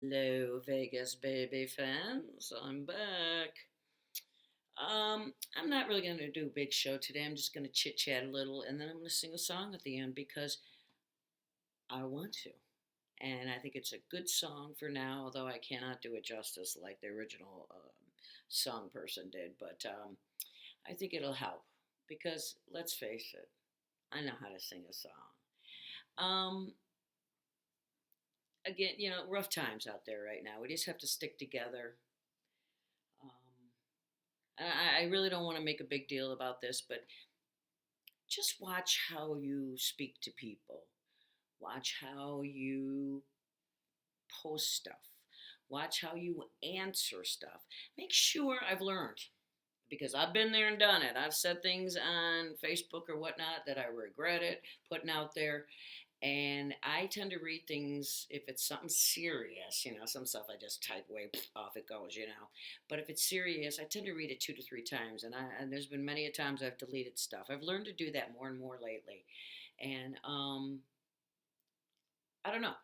Hello, Vegas baby fans. I'm back. I'm not really going to do a big show today. I'm just going to chit chat a little and then I'm going to sing a song at the end because I want to. And I think it's a good song for now, although I cannot do it justice like the original song person did. But I think it'll help because let's face it, I know how to sing a song. Um, Again, rough times out there right now. We just have to stick together. Um, I really don't want to make a big deal about this, but just watch how you speak to people. Watch how you post stuff. Watch how you answer stuff. Make sure I've learned because I've been there and done it. I've said things on Facebook or whatnot that I regret it putting out there. And I tend to read things if it's something serious, some stuff I just type way off it goes. But if it's serious, I tend to read it 2 to 3 times, and there's been many a times I've deleted stuff. I've learned to do that more and more lately, and I don't know.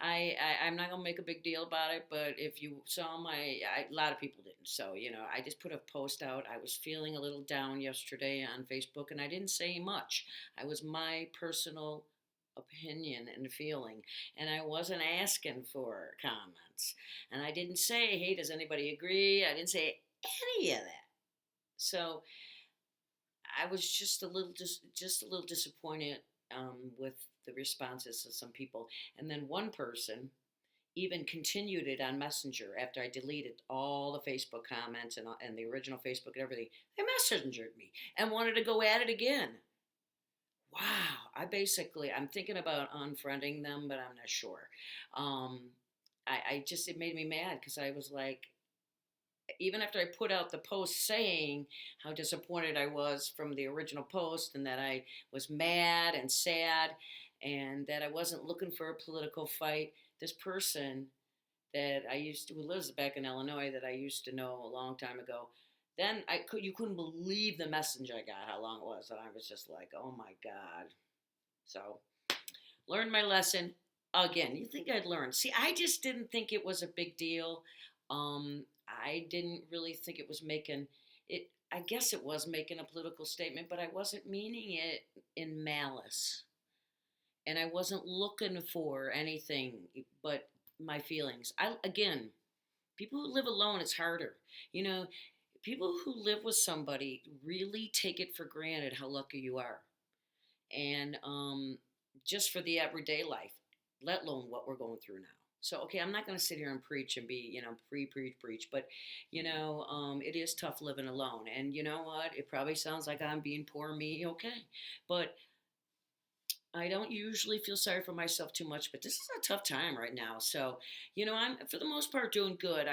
I'm not gonna make a big deal about it, but if you saw a lot of people didn't. So I just put a post out. I was feeling a little down yesterday on Facebook, and I didn't say much. I was my personal opinion and feeling, and I wasn't asking for comments, and I didn't say, "Hey, does anybody agree?" I didn't say any of that. So I was just a little disappointed with the responses of some people, and then one person even continued it on Messenger after I deleted all the Facebook comments and the original Facebook and everything. They messengered me and wanted to go at it again. Wow, I'm thinking about unfriending them, but I'm not sure. Um, I just it made me mad because I was like, even after I put out the post saying how disappointed I was from the original post and that I was mad and sad and that I wasn't looking for a political fight, this person who lives back in Illinois that I used to know a long time ago, then you couldn't believe the message I got, how long it was, and I was just like, oh my god. So learned my lesson. Again, you think I'd learn. See, I just didn't think it was a big deal. I didn't really think it was making it. I guess it was making a political statement, but I wasn't meaning it in malice, and I wasn't looking for anything but my feelings. Again, people who live alone, it's harder. You know, people who live with somebody really take it for granted how lucky you are, and just for the everyday life, let alone what we're going through now. So, okay, I'm not going to sit here and preach and be, preach, but, it is tough living alone. And you know what? It probably sounds like I'm being poor me, okay. But I don't usually feel sorry for myself too much, but this is a tough time right now. So, I'm for the most part doing good.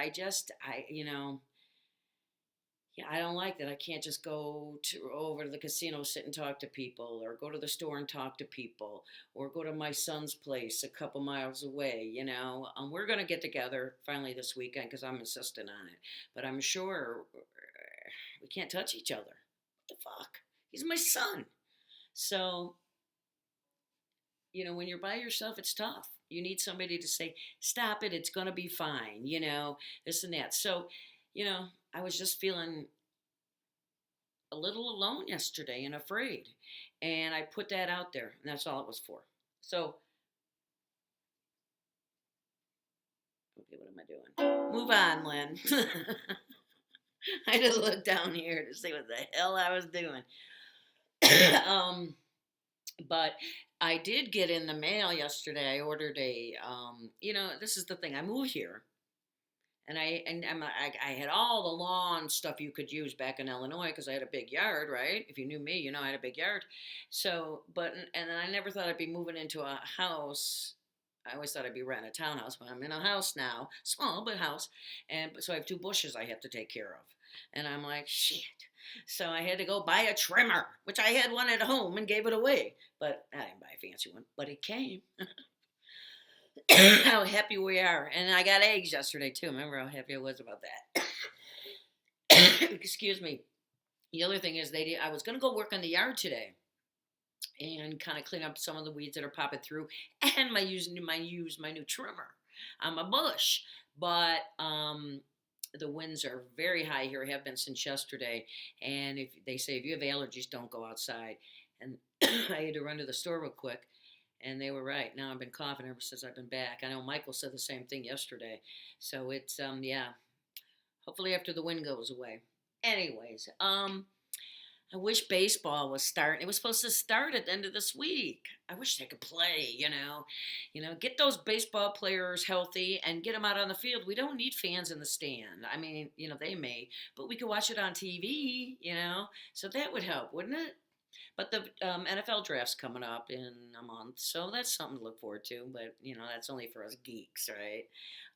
Yeah, I don't like that. I can't just go over to the casino, sit and talk to people, or go to the store and talk to people, or go to my son's place a couple miles away. We're gonna get together finally this weekend because I'm insisting on it. But I'm sure we can't touch each other. What the fuck? He's my son. So when you're by yourself, it's tough. You need somebody to say, "Stop it. It's gonna be fine." This and that. So, I was just feeling a little alone yesterday and afraid. And I put that out there, and that's all it was for. So, okay, what am I doing? Move on, Lynn. I just looked down here to see what the hell I was doing. um, but I did get in the mail yesterday. I ordered this is the thing. I moved here I had all the lawn stuff you could use back in Illinois because I had a big yard, right? If you knew me, I had a big yard. So, and then I never thought I'd be moving into a house. I always thought I'd be renting a townhouse, but I'm in a house now, small but house, and so I have 2 bushes I have to take care of, and I'm like shit. So I had to go buy a trimmer, which I had one at home and gave it away, but I didn't buy a fancy one, but it came. How happy we are. And I got eggs yesterday too. Remember how happy I was about that? Excuse me. The other thing is I was going to go work on the yard today and kind of clean up some of the weeds that are popping through and use my new trimmer. I'm a bush. But the winds are very high here, have been since yesterday. And if they say if you have allergies, don't go outside. And I had to run to the store real quick, and they were right. Now I've been coughing ever since I've been back. I know Michael said the same thing yesterday. So it's yeah. Hopefully after the wind goes away. Anyways, I wish baseball was starting. It was supposed to start at the end of this week. I wish they could play, get those baseball players healthy and get them out on the field. We don't need fans in the stand. I mean, they may, but we could watch it on TV. So that would help, wouldn't it? But the NFL draft's coming up in a month, so that's something to look forward to. But that's only for us geeks, right?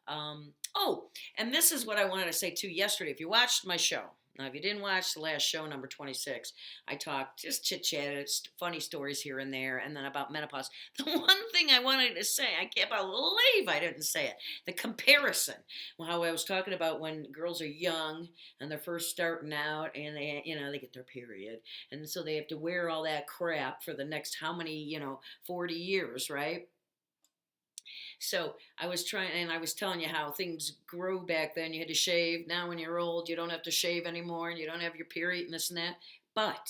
Oh, and this is what I wanted to say too yesterday. If you watched my show, now if you didn't watch the last show, number 26, I talked, just chit chatted, funny stories here and there, and then about menopause. The one thing I wanted to say, I can't believe I didn't say it, the comparison. How I was talking about when girls are young and they're first starting out and they get their period. And so they have to wear all that crap for the next how many, 40 years, right? So I was trying, and I was telling you how things grew back then. You had to shave. Now, when you're old, you don't have to shave anymore, and you don't have your period and this and that. But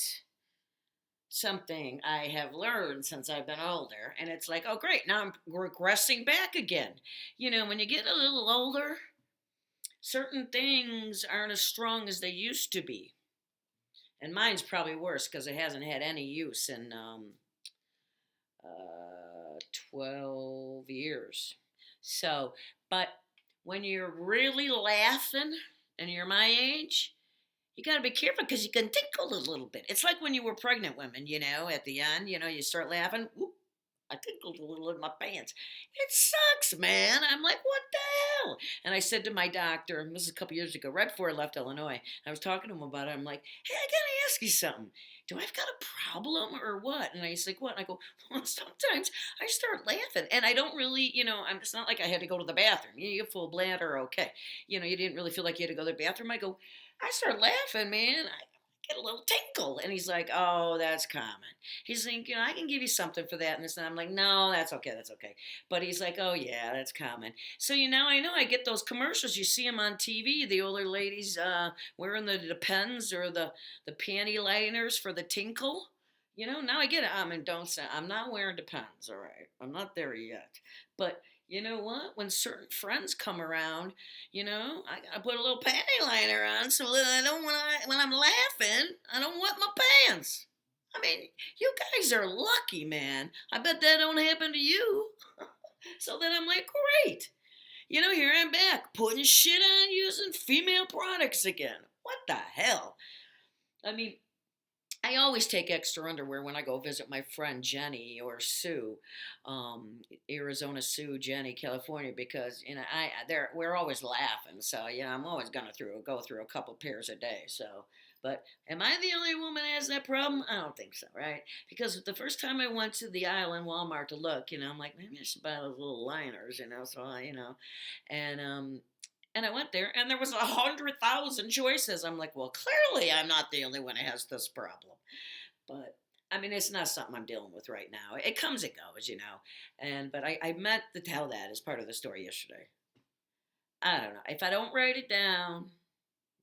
something I have learned since I've been older, and it's like, oh, great, now I'm regressing back again. When you get a little older, certain things aren't as strong as they used to be. And mine's probably worse because it hasn't had any use in 12 years. So, but when you're really laughing and you're my age, you got to be careful because you can tinkle a little bit. It's like when you were pregnant women, at the end, you start laughing. Whoop, I tinkled a little in my pants. It sucks, man. I'm like, what the hell? And I said to my doctor, and this is a couple years ago, right before I left Illinois, I was talking to him about it. I'm like, hey, I got to ask you something. Do I've got a problem or what? And he's like, what? And I go, well, sometimes I start laughing. And I don't really, it's not like I had to go to the bathroom. You get full bladder, okay. You didn't really feel like you had to go to the bathroom. I go, I start laughing, man. I get a little tinkle. And he's like, oh, that's common. He's like, I can give you something for that. And this and I'm like, no, that's okay. That's okay. But he's like, oh, yeah, that's common. So, I know I get those commercials. You see them on TV, the older ladies wearing the Depends or the panty liners for the tinkle. Now I get it. I mean, don't say, I'm not wearing Depends, all right? I'm not there yet. But you know what? When certain friends come around, I gotta put a little panty liner on so that I don't when I'm laughing, I don't wet my pants. I mean, you guys are lucky, man. I bet that don't happen to you. So then I'm like, great. Here I'm back putting shit on using female products again. What the hell? I mean, I always take extra underwear when I go visit my friend Jenny or Sue, Arizona Sue, Jenny, California, because we're always laughing. So I'm always gonna go through a couple pairs a day. So, but am I the only woman that has that problem? I don't think so, right? Because the first time I went to the aisle in Walmart to look, I'm like, maybe I should buy those little liners, So and and I went there, and there was 100,000 choices. I'm like, well, clearly I'm not the only one that has this problem. But I mean, it's not something I'm dealing with right now. It comes and goes, but I meant to tell that as part of the story yesterday. I don't know. If I don't write it down,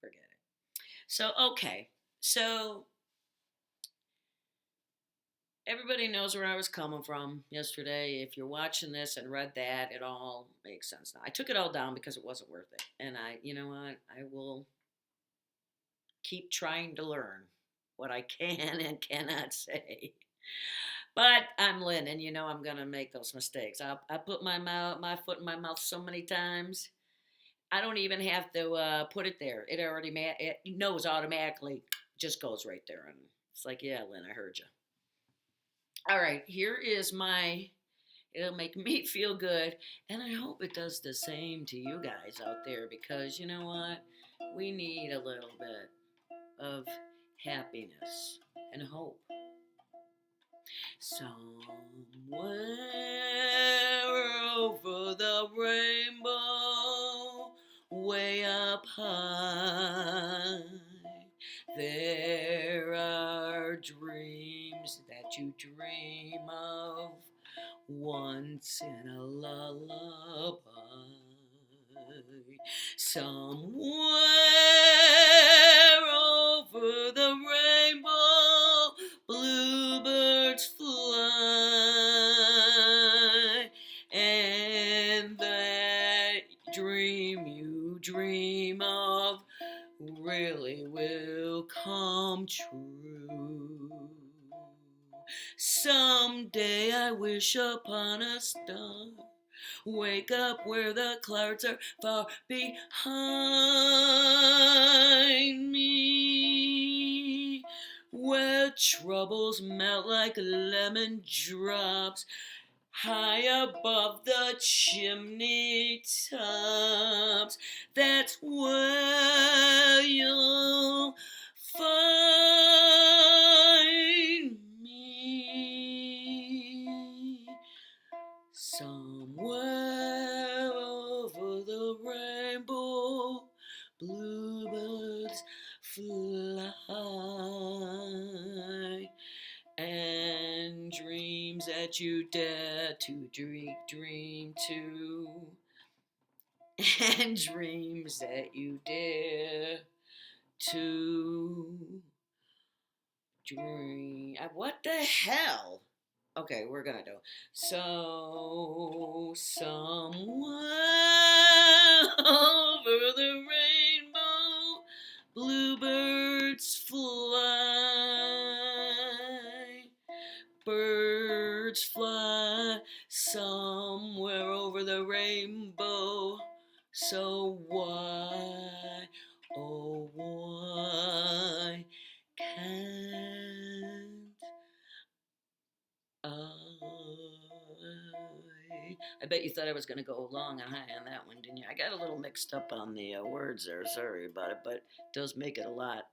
forget it. So okay, so everybody knows where I was coming from yesterday. If you're watching this and read that, it all makes sense now. I took it all down because it wasn't worth it. And you know what? I will keep trying to learn what I can and cannot say. But I'm Lynn, and I'm going to make those mistakes. I put my foot in my mouth so many times. I don't even have to put it there. It knows automatically, just goes right there. And it's like, yeah, Lynn, I heard you. All right, here is it'll make me feel good, and I hope it does the same to you guys out there because you know what? We need a little bit of happiness and hope. Somewhere over the rainbow, way up high, there are dreams that you dream of once in a lullaby. Somewhere over the rainbow, bluebirds fly, and that dream you dream of really will come true. Someday I wish upon a star, wake up where the clouds are far behind me, where troubles melt like lemon drops high above the chimney tops. That's where you'll find me. Somewhere over the rainbow, bluebirds fly, and dreams that you dare to dream to, and dreams that you dare to dream. What the hell? Okay, we're gonna do. So somewhere over the rainbow, bluebirds fly. Birds fly somewhere over the rainbow. So why, oh why can't I bet you thought I was going to go long and high on that one, didn't you? I got a little mixed up on the words there. Sorry about it, but it does make it a lot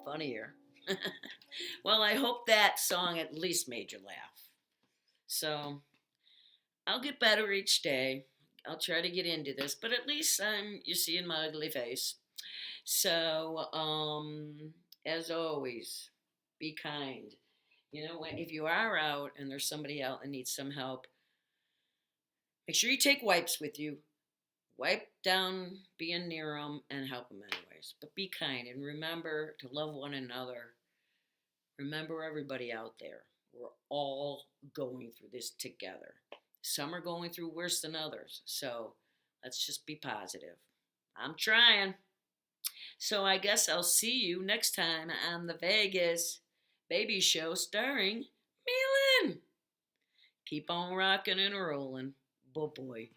funnier. Well, I hope that song at least made you laugh. So I'll get better each day. I'll try to get into this, but at least you're seeing my ugly face. So, as always, be kind. You know, if you are out and there's somebody out that needs some help, make sure you take wipes with you. Wipe down being near them and help them anyways. But be kind and remember to love one another. Remember everybody out there. We're all going through this together. Some are going through worse than others. So let's just be positive. I'm trying. So I guess I'll see you next time on the Vegas Baby Show starring Malin. Keep on rocking and rolling. Boy.